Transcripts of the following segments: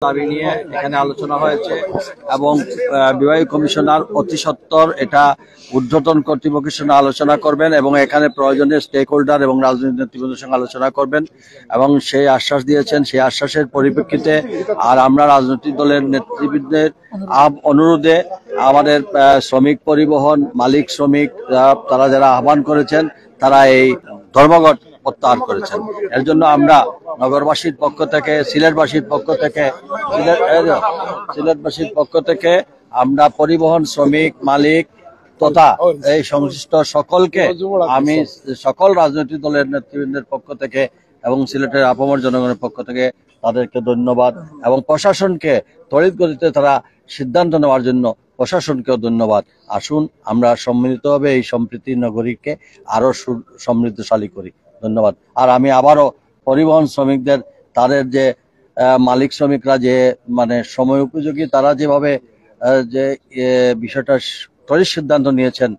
দাবি নিয়ে এখানে আলোচনা হয়েছে এবং বিভাগীয় কমিশনার অতি সত্বর এটা ঊর্ধ্বতন কর্তৃপক্ষের সঙ্গে আলোচনা করবেন এবং এখানে প্রয়োজনীয় স্টেক হোল্ডার এবং রাজনৈতিক নেতৃবৃন্দের সঙ্গে আলোচনা করবেন এবং সেই আশ্বাস দিয়েছেন। সেই আশ্বাসের পরিপ্রেক্ষিতে আর আমরা রাজনৈতিক দলের নেতৃবৃন্দের অনুরোধে আমাদের শ্রমিক পরিবহন মালিক শ্রমিক তারা যারা আহ্বান করেছেন তারা এই ধর্মঘট প্রত্যাহার করেছেন। এর জন্য আমরা নগরবাসীর পক্ষ থেকে সিলেটবাসীর পক্ষ থেকে আমরা পরিবহন শ্রমিক মালিক তথা এই সংশ্লিষ্ট সকলকে আমি সকল রাজনৈতিক দলের নেতৃবৃন্দের পক্ষ থেকে এবং সিলেটের আপামর জনগণের পক্ষ থেকে তাদেরকে ধন্যবাদ এবং প্রশাসনকে তড়িৎ গতিতে তারা সিদ্ধান্ত নেওয়ার জন্য প্রশাসনকেও ধন্যবাদ। আসুন আমরা সম্মিলিতভাবে এই সম্প্রীতি নগরীকে আরো সমৃদ্ধশালী করি। ধন্যবাদ। আর আমি আবারও পরিবহন শ্রমিকদের তাদের যে মালিক শ্রমিকরা যে মানে সময় উপযোগী তারা যেভাবে যে বিষয়টা ত্বরিত সিদ্ধান্ত নিয়েছেন,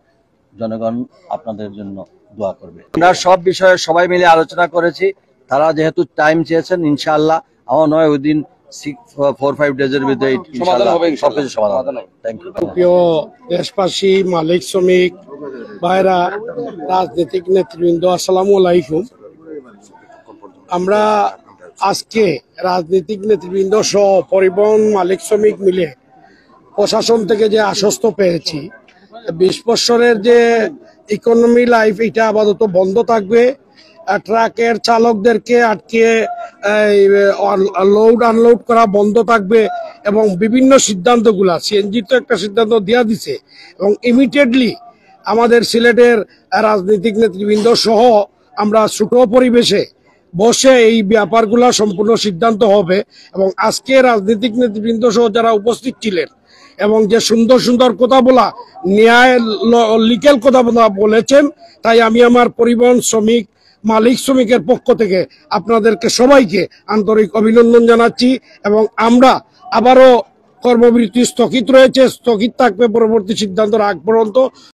জনগণ আপনাদের জন্য দোয়া করবে। আমরা সব বিষয়ে সবাই মিলে আলোচনা করেছি। তারা যেহেতু টাইম চেয়েছেন, ইনশাআল্লাহ আমার নয় ওই দিন 4-5 ডেজের ভিতরে সবকিছু সমাধান হবে। Thank you. প্রিয় দেশবাসী, মালিক শ্রমিক ভাইরা, রাজনৈতিক নেতৃবৃন্দ, আসসালামু আলাইকুম। আমরা আজকে রাজনৈতিক নেতৃবৃন্দ সহ পরিবহন মালিক শ্রমিক মিলে প্রশাসন থেকে যে আশ্বস্ত পেয়েছি 20 বছরের যে ইকোনমি লাইফ এটা আপাতত বন্ধ থাকবে। ট্রাকের চালকদেরকে আটকে লোড আনলোড করা বন্ধ থাকবে এবং বিভিন্ন সিদ্ধান্তগুলা সিএনজি তো একটা সিদ্ধান্ত দেওয়া দিছে এবং ইমিডিয়েটলি আমাদের সিলেটের রাজনৈতিক নেতৃবৃন্দ সহ আমরা ছোট পরিবেশে বসে এই ব্যাপারগুলা সম্পূর্ণ সিদ্ধান্ত হবে এবং আজকে রাজনৈতিক নেতৃবৃন্দ সহ যারা উপস্থিত ছিলেন এবং যে সুন্দর সুন্দর কথা বলা ন্যায় লিগ্যাল কথা বলেছেন, তাই আমি আমার পরিবহন শ্রমিক মালিক শ্রমিকের পক্ষ থেকে আপনাদেরকে সবাইকে আন্তরিক অভিনন্দন জানাচ্ছি এবং আমরা আবারও কর্মবিরতি স্থগিত রয়েছে, স্থগিত থাকবে পরবর্তী সিদ্ধান্তের আগ পর্যন্ত।